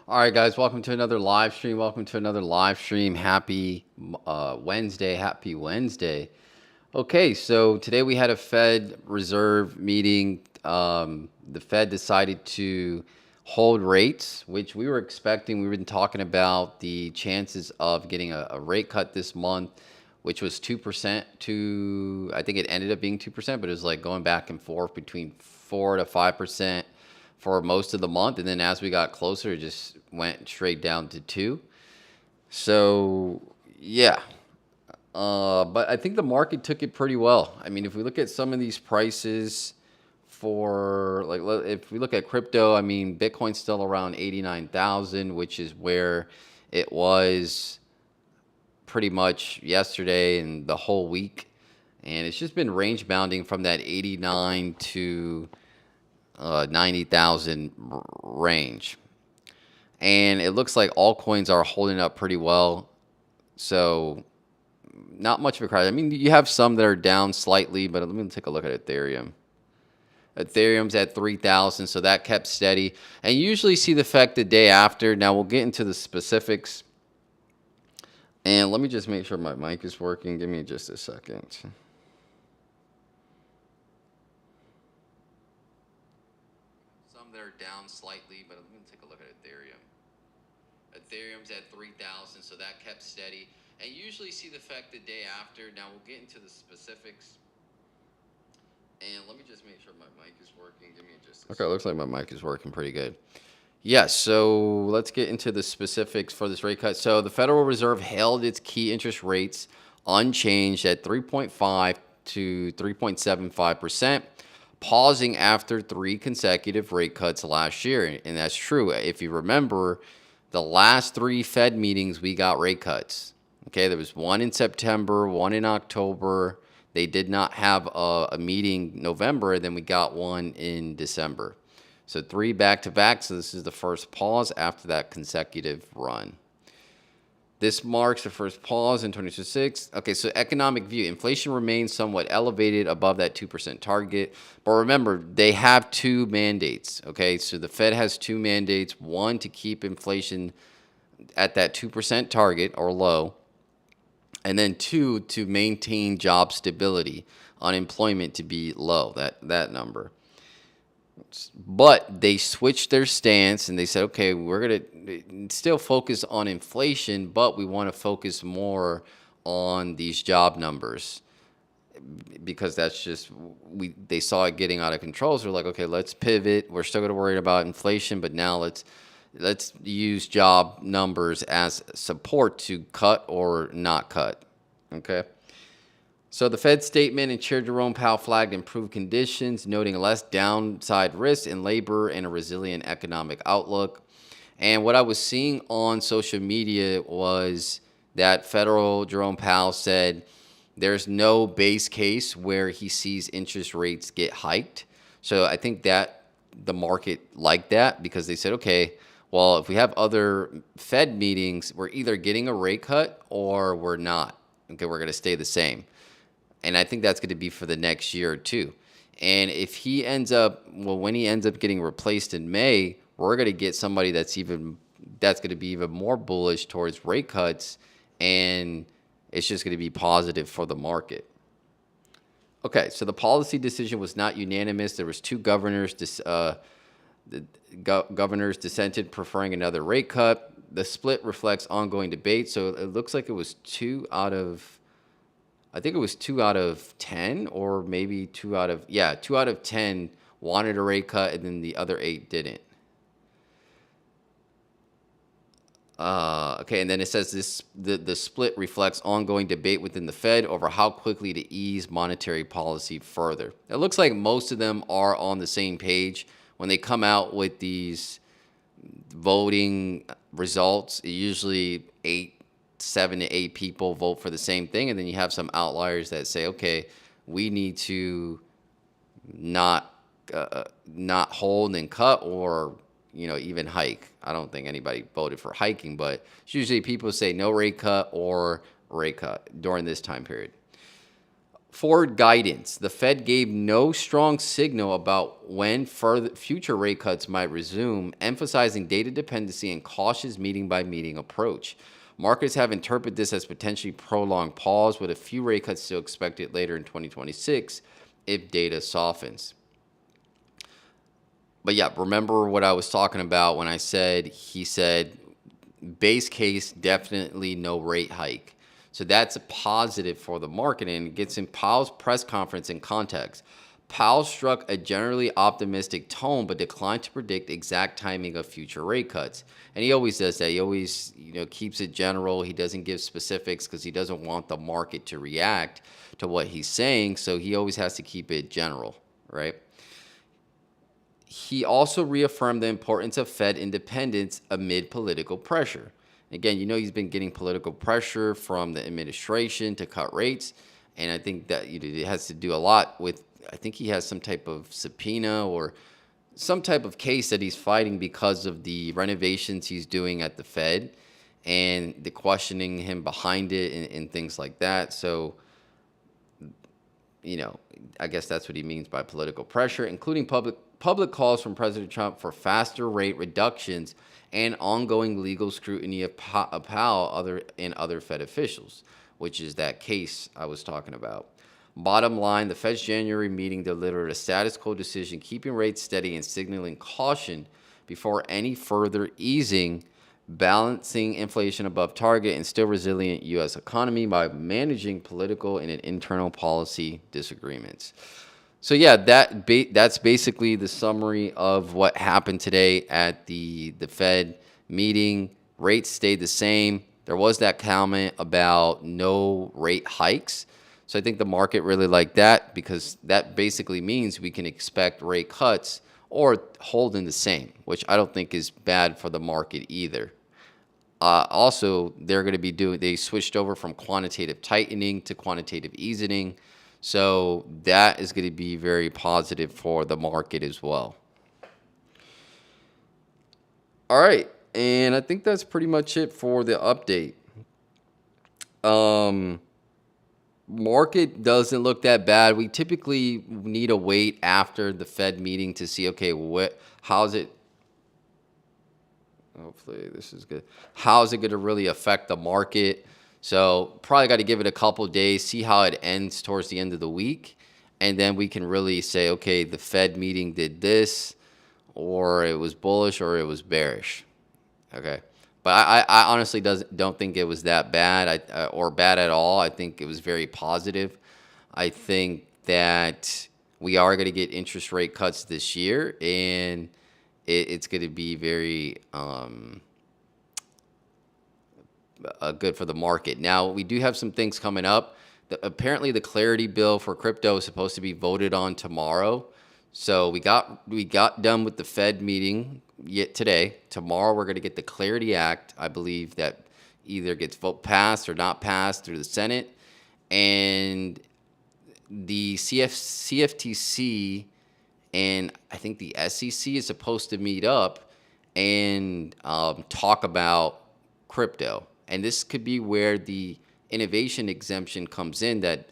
All right, guys, welcome to another live stream. Welcome to another live stream. Happy Wednesday. Happy Wednesday. Okay, so today we had a Fed Reserve meeting. The Fed decided to hold rates, which we were expecting. We've been talking about the chances of getting a rate cut this month, which was 2% to, I think it ended up being 2%, but it was like going back and forth between 4 to 5% for most of the month. And then as we got closer, it just went straight down to 2. So, yeah, but I think the market took it pretty well. I mean, if we look at some of these prices for like, if we look at crypto, I mean, Bitcoin's still around 89,000, which is where it was pretty much yesterday and the whole week. And it's just been range bounding from that 89 to 90,000 range. And it looks like altcoins are holding up pretty well. So not much of a crash. I mean, you have some that are down slightly, but let me take a look at Ethereum. Ethereum's at 3,000, so that kept steady. And you usually see the effect the day after. Now we'll get into the specifics. And let me just make sure my mic is working. Give me just a second. Some that are down slightly, but let me take a look at Ethereum. Ethereum's at 3,000, so that kept steady. And you usually see the effect the day after. Now we'll get into the specifics. And let me just make sure my mic is working. Give me just a second. Okay, looks like my mic is working pretty good. Yes, so let's get into the specifics for this rate cut. So the Federal Reserve held its key interest rates unchanged at 3.5 to 3.75%, pausing after 3 consecutive rate cuts last year. And that's true. If you remember, the last 3 Fed meetings, we got rate cuts. Okay, there was one in September, one in October. They did not have a meeting November, and then we got one in December. So 3 back-to-back. So this is the first pause after that consecutive run. This marks the first pause in 2026. Okay, so economic view. Inflation remains somewhat elevated above that 2% target. But remember, they have 2 mandates. Okay, so the Fed has 2 mandates. One, to keep inflation at that 2% target or low. And then 2, to maintain job stability, unemployment to be low, that number. But they switched their stance and they said, okay, we're going to still focus on inflation, but we want to focus more on these job numbers because that's just, they saw it getting out of control. So they're like, okay, let's pivot. We're still going to worry about inflation, but now let's use job numbers as support to cut or not cut. Okay. So the Fed statement and Chair Jerome Powell flagged improved conditions, noting less downside risk in labor and a resilient economic outlook. And what I was seeing on social media was that Federal Jerome Powell said there's no base case where he sees interest rates get hiked. So I think that the market liked that because they said, okay, well, if we have other Fed meetings, we're either getting a rate cut or we're not. Okay, we're going to stay the same. And I think that's going to be for the next year or two. And if he ends up, well, when he ends up getting replaced in May, we're going to get somebody that's going to be even more bullish towards rate cuts, and it's just going to be positive for the market. Okay, so the policy decision was not unanimous. There was 2 governors. The governors dissented, preferring another rate cut. The split reflects ongoing debate. So it looks like it was 2 out of, I think it was 2 out of 10, or maybe 2 out of 10 wanted a rate cut, and then the other 8 didn't. Okay, and then it says the split reflects ongoing debate within the Fed over how quickly to ease monetary policy further. It looks like most of them are on the same page. When they come out with these voting results, usually 7 to 8 people vote for the same thing, and then you have some outliers that say, okay, we need to not hold and cut, or even hike. I don't think anybody voted for hiking, but it's usually people say no rate cut or rate cut during this time period. Forward guidance. The Fed gave no strong signal about when further future rate cuts might resume, emphasizing data dependency and cautious meeting by meeting approach. Markets have interpreted this as potentially prolonged pause, with a few rate cuts still expected later in 2026 if data softens. But yeah, remember what I was talking about when he said base case, definitely no rate hike. So that's a positive for the market, and it gets in Powell's press conference in context. Powell struck a generally optimistic tone, but declined to predict exact timing of future rate cuts. And he always does that. He always, keeps it general. He doesn't give specifics because he doesn't want the market to react to what he's saying. So he always has to keep it general, right? He also reaffirmed the importance of Fed independence amid political pressure. Again, he's been getting political pressure from the administration to cut rates, and I think that it has to do a lot with. I think he has some type of subpoena or some type of case that he's fighting because of the renovations he's doing at the Fed and the questioning him behind it and things like that. So you know, I guess that's what he means by political pressure, including public calls from President Trump for faster rate reductions and ongoing legal scrutiny of Powell and other Fed officials, which is that case I was talking about. Bottom line, the Fed's January meeting delivered a status quo decision, keeping rates steady and signaling caution before any further easing, balancing inflation above target and still resilient U.S. economy by managing political and internal policy disagreements. So yeah, that's basically the summary of what happened today at the Fed meeting. Rates stayed the same. There was that comment about no rate hikes. So I think the market really liked that because that basically means we can expect rate cuts or holding the same, which I don't think is bad for the market either. Also, they switched over from quantitative tightening to quantitative easing. So that is going to be very positive for the market as well. All right. And I think that's pretty much it for the update. Market doesn't look that bad. We typically need to wait after the Fed meeting to see, okay, how's it? Hopefully this is good. How's it going to really affect the market? So probably got to give it a couple days, see how it ends towards the end of the week, and then we can really say, okay, the Fed meeting did this, or it was bullish, or it was bearish. Okay, but I honestly don't think it was that bad or bad at all. I think it was very positive. I think that we are going to get interest rate cuts this year, and it's going to be very good for the market. Now, we do have some things coming up. Apparently, the clarity bill for crypto is supposed to be voted on tomorrow. So we got done with the Fed meeting yet today. Tomorrow, we're going to get the Clarity Act. I believe that either gets passed or not passed through the Senate, and the CFTC and I think the SEC is supposed to meet up and talk about crypto. And this could be where the innovation exemption comes in. That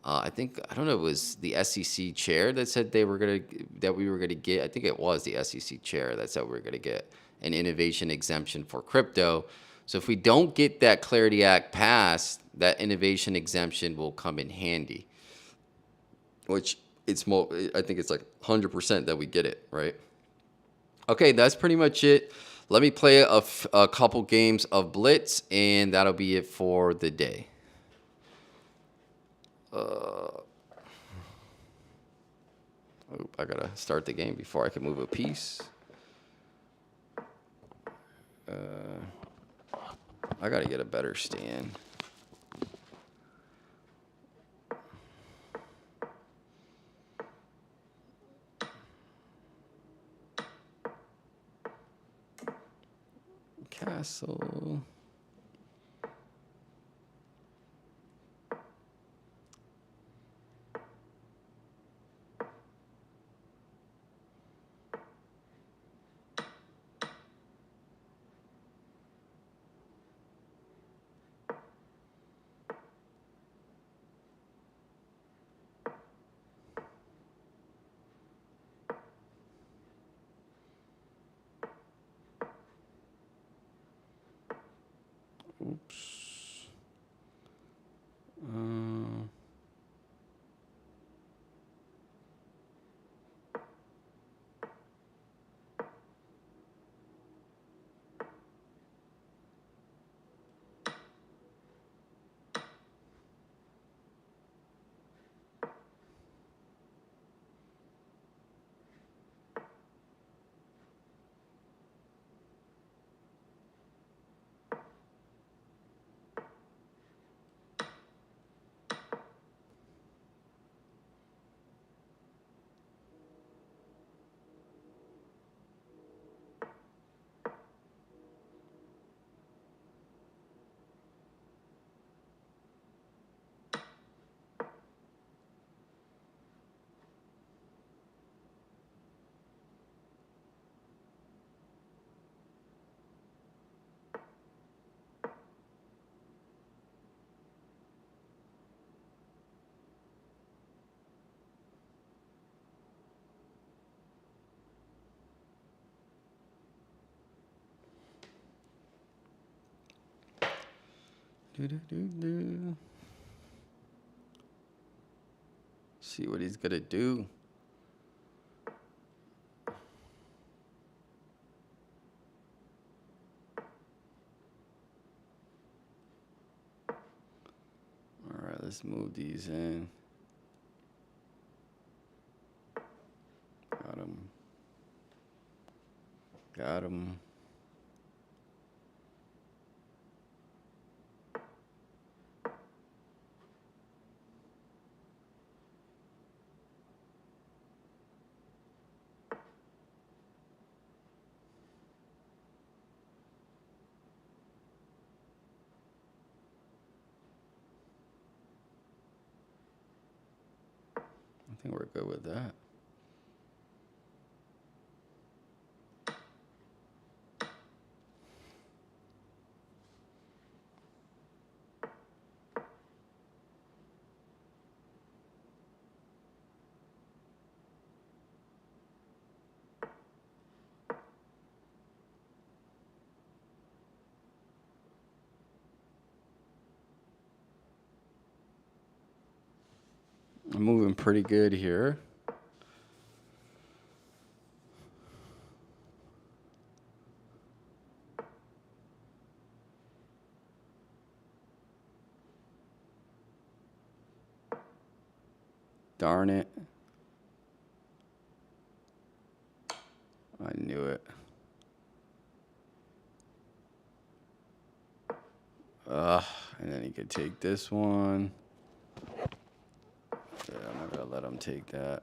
I don't know, it was the SEC chair that said we were gonna get. I think it was the SEC chair that said we were gonna get an innovation exemption for crypto. So if we don't get that Clarity Act passed, that innovation exemption will come in handy. Which I think it's like 100% that we get it, right? Okay, that's pretty much it. Let me play a couple games of Blitz, and that'll be it for the day. I gotta start the game before I can move a piece. I gotta get a better stand. Castle. Oops. Do. See what he's gonna do. All right, let's move these in. Got him. Got him. I think we're good with that. I'm moving pretty good here. Darn it. I knew it. And then he could take this one. Yeah, I'm not gonna let him take that.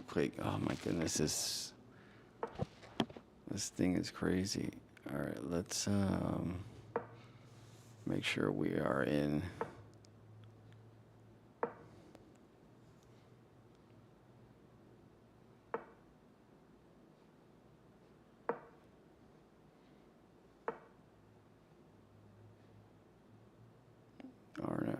Quick. Oh my goodness, this thing is crazy. All right, let's make sure we are in. Darn it.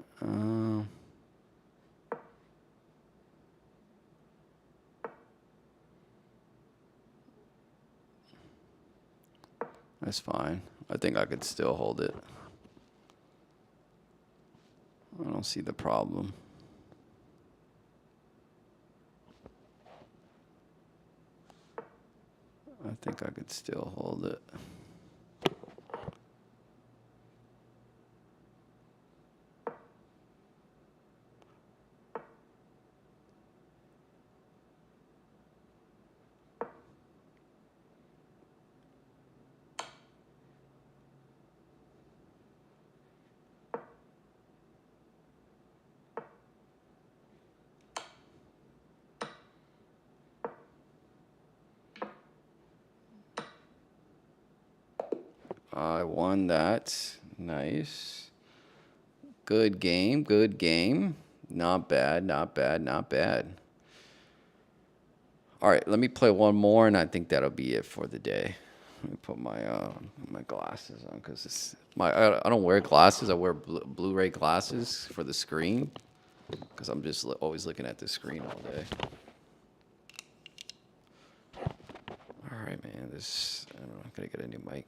That's fine. I think I could still hold it. I don't see the problem. I think I could still hold it. I won that. Nice. Good game. Good game. Not bad. Not bad. Not bad. All right, let me play one more, and I think that'll be it for the day. Let me put my glasses on because it's I don't wear glasses. I wear Blu-ray glasses for the screen because I'm just always looking at the screen all day. All right, man. I don't know. I gotta get a new mic.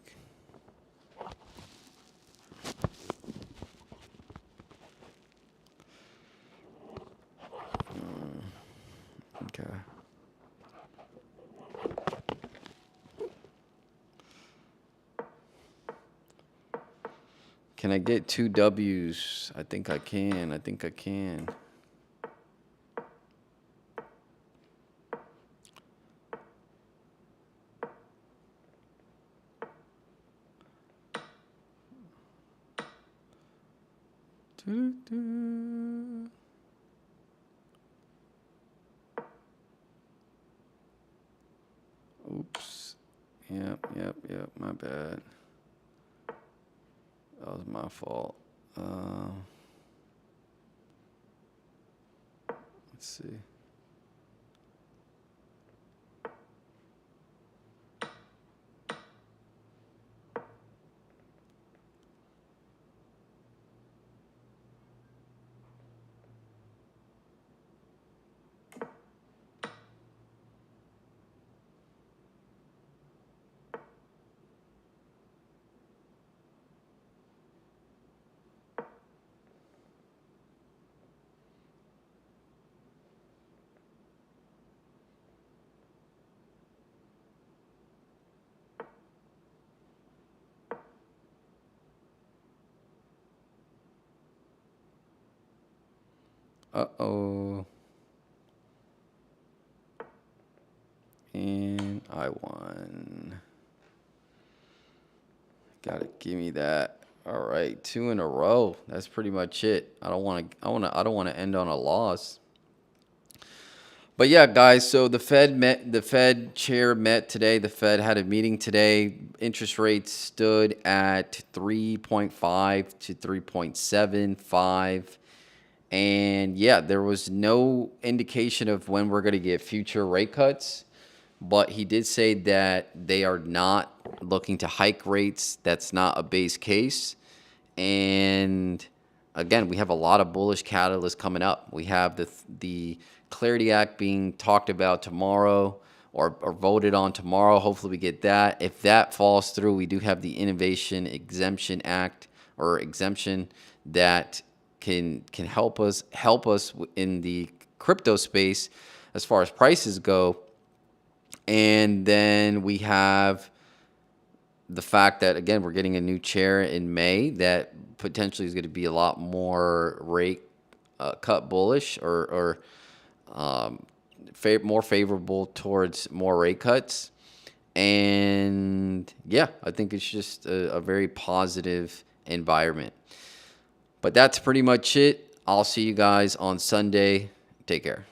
Okay. Can I get 2 W's? I think I can. I think I can. Doo-doo. Oops. Yep. My bad. That was my fault. Let's see. Uh-oh. And I won. Gotta give me that. All right, 2 in a row. That's pretty much it. I don't want to end on a loss. But yeah, guys, so the Fed chair met today. The Fed had a meeting today. Interest rates stood at 3.5 to 3.75. And yeah, there was no indication of when we're going to get future rate cuts. But he did say that they are not looking to hike rates. That's not a base case. And again, we have a lot of bullish catalysts coming up. We have the Clarity Act being talked about tomorrow or voted on tomorrow. Hopefully we get that. If that falls through, we do have the Innovation Exemption Act or exemption that can help us in the crypto space as far as prices go. And then we have the fact that, again, we're getting a new chair in May that potentially is going to be a lot more rate cut bullish or more favorable towards more rate cuts. And yeah, I think it's just a very positive environment. But that's pretty much it. I'll see you guys on Sunday. Take care.